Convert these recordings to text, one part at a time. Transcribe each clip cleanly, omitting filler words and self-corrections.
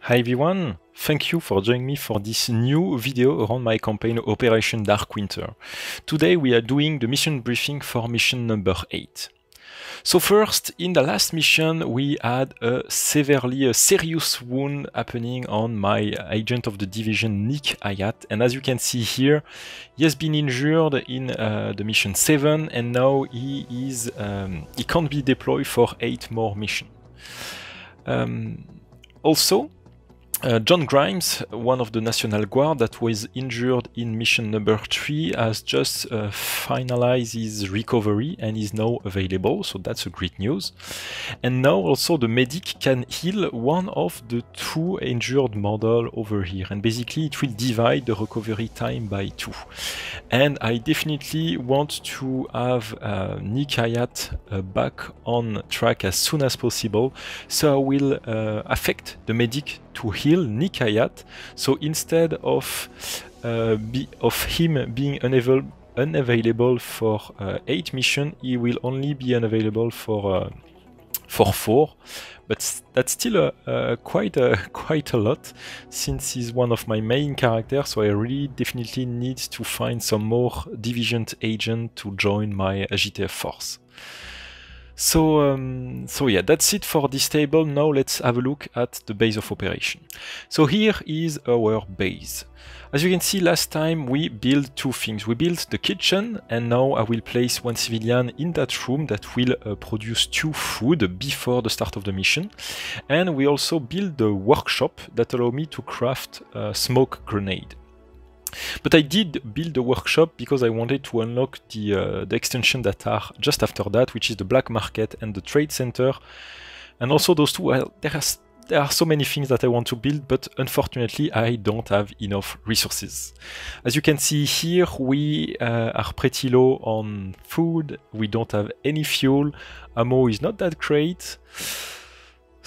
Hi everyone, thank you for joining me for this new video around my campaign Operation Dark Winter. Today we are doing the mission briefing for mission number 8. So first, in the last mission we had a serious wound happening on my agent of the division Nick Hayat, and as you can see here, he has been injured in the mission 7 and now he can't be deployed for 8 more missions. Also, John Grimes, one of the National Guard that was injured in mission number 3, has just finalized his recovery and is now available, so that's a great news. And now also the medic can heal one of the 2 injured models over here, and basically it will divide the recovery time by 2. And I definitely want to have Nick Hayat back on track as soon as possible, so I will affect the medic to heal Nick Hayat. So instead of him being unavailable for 8 missions, he will only be unavailable for 4. But that's still quite a lot, since he's one of my main characters. So I really definitely need to find some more division agent to join my GTF force. So yeah, that's it for this table. Now let's have a look at the base of operation. So here is our base. As you can see, last time we built 2 things. We built the kitchen, and now I will place 1 civilian in that room that will produce 2 food before the start of the mission. And we also built the workshop that allow me to craft a smoke grenade. But I did build the workshop because I wanted to unlock the extension that are just after that, which is the black market and the trade center. And also those 2, well, there are so many things that I want to build, but unfortunately I don't have enough resources. As you can see here, we are pretty low on food, we don't have any fuel, ammo is not that great.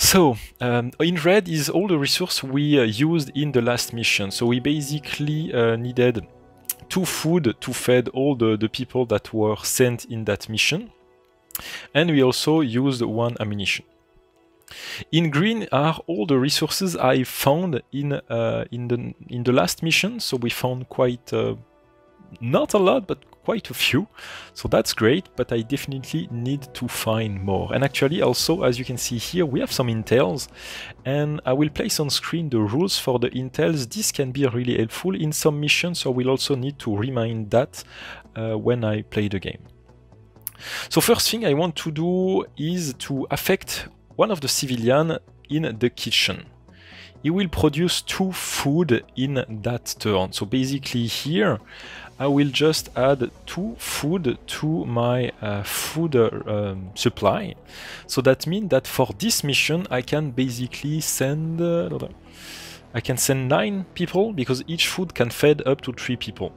So, in red is all the resources we used in the last mission. So we basically needed 2 food to feed all the people that were sent in that mission. And we also used 1 ammunition. In green are all the resources I found in the last mission. So we found quite, not a lot, but quite a few, so that's great, but I definitely need to find more. And actually also, as you can see here, we have some intels, and I will place on screen the rules for the intels. This can be really helpful in some missions, so we'll also need to remind that when I play the game. So first thing I want to do is to affect one of the civilians in the kitchen. He will produce 2 food in that turn. So basically here, I will just add 2 food to my food supply. So that means that for this mission, I can basically send 9 people, because each food can feed up to 3 people.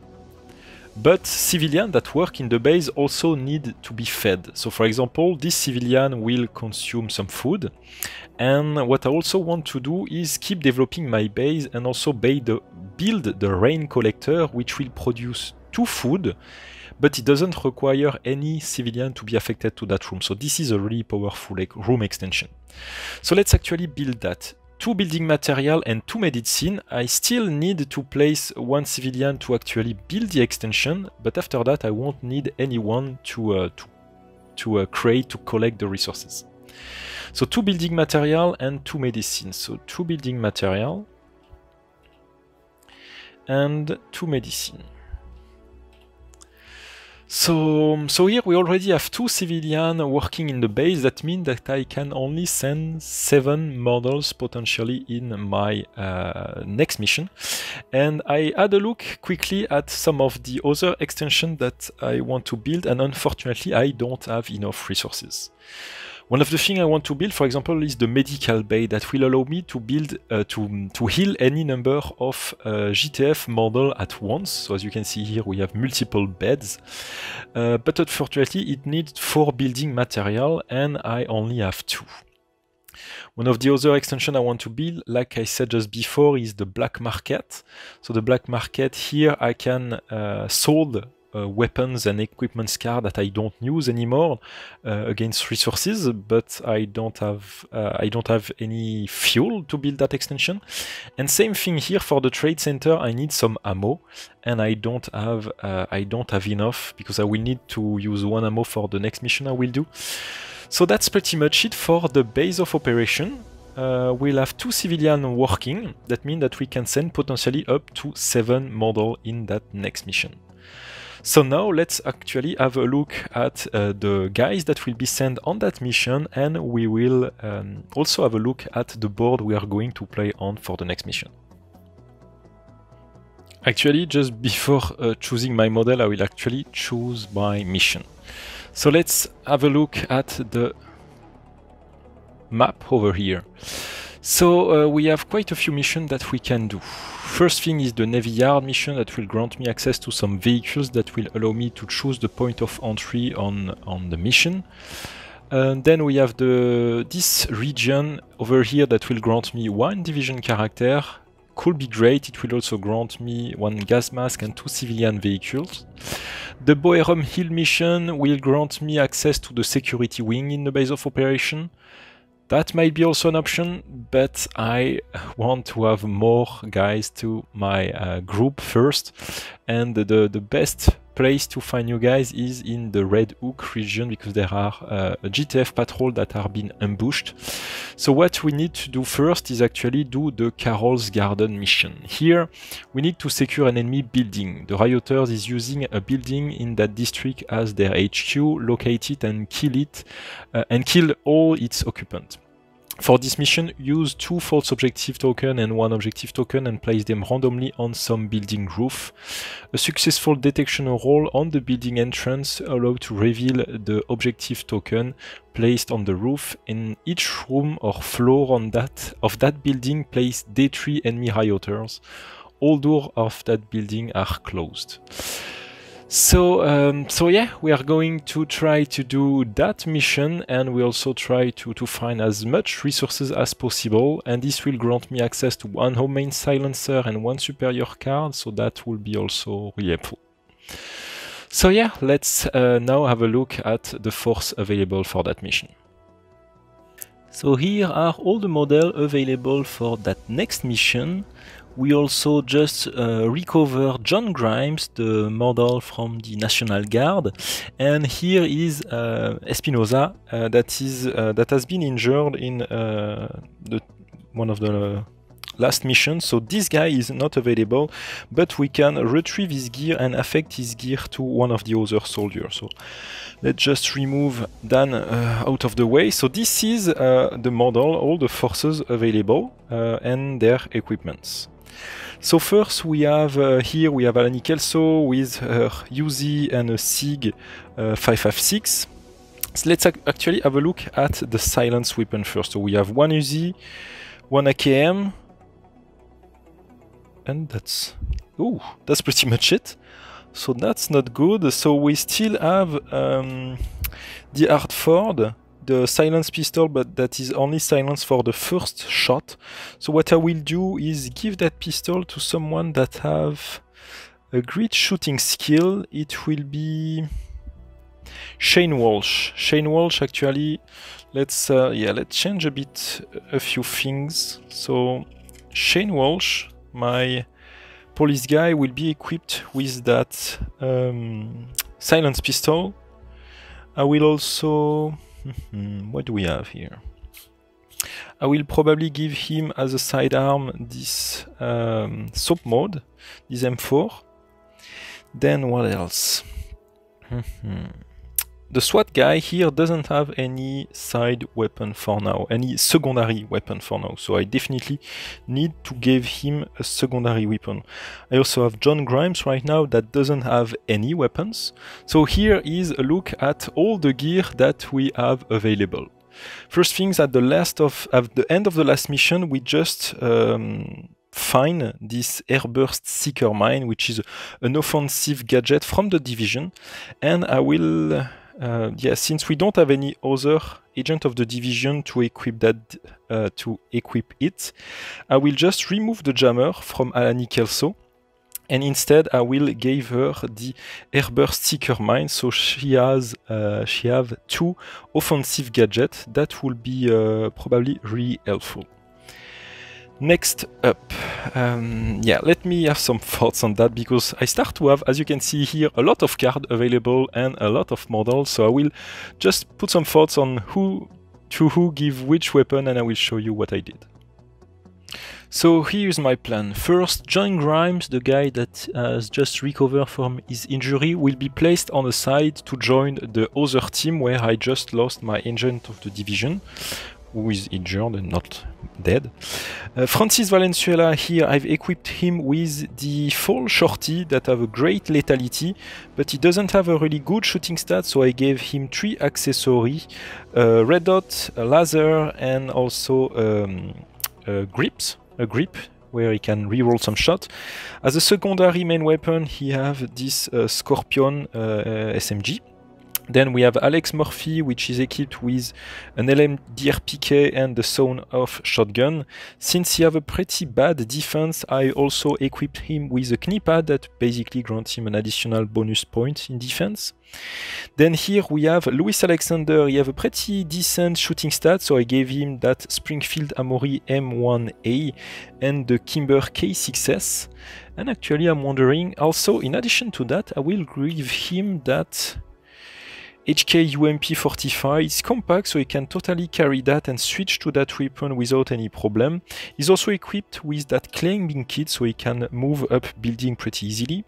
But civilians that work in the base also need to be fed. So for example, this civilian will consume some food. And what I also want to do is keep developing my base and also build the rain collector, which will produce 2 food, but it doesn't require any civilian to be affected to that room. So this is a really powerful room extension. So let's actually build that. 2 building material and 2 medicine. I still need to place 1 civilian to actually build the extension, but after that I won't need anyone to collect the resources. So 2 building material and 2 medicine. So 2 building material and 2 medicine. So here we already have 2 civilians working in the base. That means that I can only send 7 models potentially in my next mission. And I had a look quickly at some of the other extensions that I want to build, and unfortunately I don't have enough resources. One of the things I want to build, for example, is the medical bay that will allow me to build to heal any number of GTF model at once. So as you can see here, we have multiple beds, but unfortunately it needs 4 building material and I only have 2. One of the other extensions I want to build, like I said just before, is the black market. So the black market here, I can sold weapons and equipment card that I don't use anymore against resources, but I don't have any fuel to build that extension. And same thing here for the trade center. I need some ammo, and I don't have enough because I will need to use 1 ammo for the next mission I will do. So that's pretty much it for the base of operation. We'll have 2 civilians working. That means that we can send potentially up to 7 models in that next mission. So now let's actually have a look at the guys that will be sent on that mission, and we will also have a look at the board we are going to play on for the next mission. Actually, just before choosing my model, I will actually choose my mission. So let's have a look at the map over here. So we have quite a few missions that we can do. First thing is the Navy Yard mission that will grant me access to some vehicles that will allow me to choose the point of entry on the mission. Then we have this region over here that will grant me 1 division character. Could be great. It will also grant me 1 gas mask and 2 civilian vehicles. The Boerum Hill mission will grant me access to the security wing in the base of operation. That might be also an option, but I want to have more guys to my group first, and the best place to find you guys is in the Red Hook region, because there are a GTF patrol that are being ambushed. So what we need to do first is actually do the Carol's Garden mission. Here we need to secure an enemy building. The rioters is using a building in that district as their HQ. Locate it and kill it, and kill all its occupants. For this mission, use 2 false objective tokens and 1 objective token and place them randomly on some building roof. A successful detection roll on the building entrance allows to reveal the objective token placed on the roof. In each room or floor of that building, place D3 enemy rioters. All doors of that building are closed. So yeah, we are going to try to do that mission, and we also try to find as much resources as possible, and this will grant me access to 1 home main silencer and 1 superior card, so that will be also really helpful. So yeah, let's now have a look at the force available for that mission. So here are all the models available for that next mission. We also just recover John Grimes, the model from the National Guard, and here is Espinosa that has been injured in one of the last missions. So this guy is not available, but we can retrieve his gear and affect his gear to one of the other soldiers. So let's just remove Dan out of the way. So this is the model, all the forces available and their equipments. So first we have here we have Alani Kelso with her Uzi and a SIG 556. So let's actually have a look at the silence weapon first. So we have 1 Uzi, 1 AKM, and that's pretty much it. So that's not good. So we still have the Hartford, the silence pistol, but that is only silence for the first shot. So what I will do is give that pistol to someone that have a great shooting skill. It will be Shane Walsh. Shane Walsh, actually, let's change a few things. So Shane Walsh, my police guy, will be equipped with that silence pistol. I will also what do we have here? I will probably give him as a sidearm this soap mode, this M4. Then what else? The SWAT guy here doesn't have any side weapon for now, any secondary weapon for now, so I definitely need to give him a secondary weapon. I also have John Grimes right now that doesn't have any weapons. So here is a look at all the gear that we have available. First things, at the end of the last mission, we just find this Airburst Seeker Mine, which is an offensive gadget from the division, and I will since we don't have any other agent of the division to equip it, I will just remove the jammer from Alani Kelso, and instead I will give her the Airburst Seeker Mine, so she have 2 offensive gadgets that will be probably really helpful. Next up, yeah, let me have some thoughts on that, because I start to have, as you can see here, a lot of cards available and a lot of models, so I will just put some thoughts on who give which weapon, and I will show you what I did. So here's my plan. First, John Grimes, the guy that has just recovered from his injury, will be placed on the side to join the other team where I just lost my agent of the division, who is injured and not dead. Francis Valenzuela here, I've equipped him with the Fall Shorty that have a great lethality, but he doesn't have a really good shooting stat, so I gave him 3 accessories, red dot, a laser, and also a grip where he can reroll some shot. As a secondary main weapon, he have this Scorpion SMG. Then we have Alex Murphy, which is equipped with an LMDRPK and the Sound-Off shotgun. Since he have a pretty bad defense, I also equipped him with a knee-pad that basically grants him an additional bonus point in defense. Then here we have Louis Alexander. He have a pretty decent shooting stat, so I gave him that Springfield Armory M1A and the Kimber K6S. And actually I'm wondering, also in addition to that, I will give him that HK UMP 45. It's compact, so he can totally carry that and switch to that weapon without any problem. He's also equipped with that climbing kit, so he can move up building pretty easily.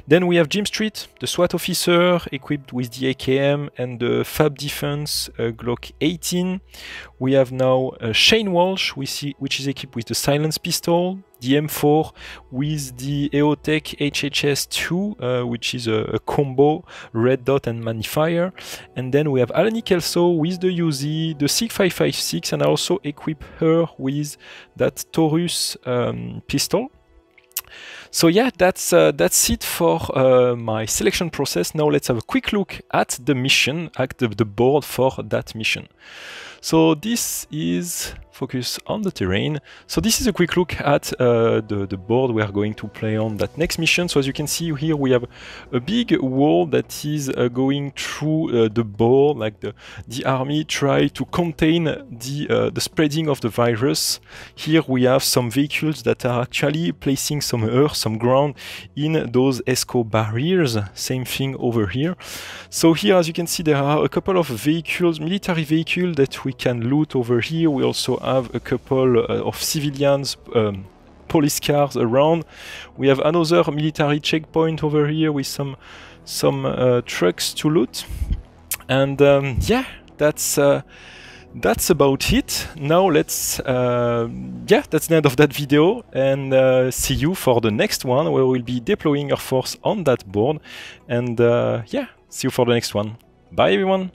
Then we have Jim Street, the SWAT officer, equipped with the AKM and the Fab Defense Glock 18. We have now Shane Walsh, which is equipped with the Silence Pistol, the M4 with the EOTech HHS2, which is a combo, red dot and magnifier. And then we have Alani Kelso with the UZ, the SIG 556, and I also equip her with that Taurus pistol. So yeah, that's it for my selection process. Now let's have a quick look at the mission, at the board for that mission. So this is focus on the terrain. So this is a quick look at the board we are going to play on that next mission. So as you can see here, we have a big wall that is going through the board, like the army try to contain the spreading of the virus. Here we have some vehicles that are actually placing some earth, some ground in those ESCO barriers. Same thing over here. So here, as you can see, there are a couple of vehicles, military vehicles that we can loot over here. We also have a couple of civilians, police cars around. We have another military checkpoint over here with some trucks to loot. And yeah, that's about it. Now let's yeah, that's the end of that video, and see you for the next one, where we'll be deploying our force on that board. And yeah, see you for the next one. Bye everyone.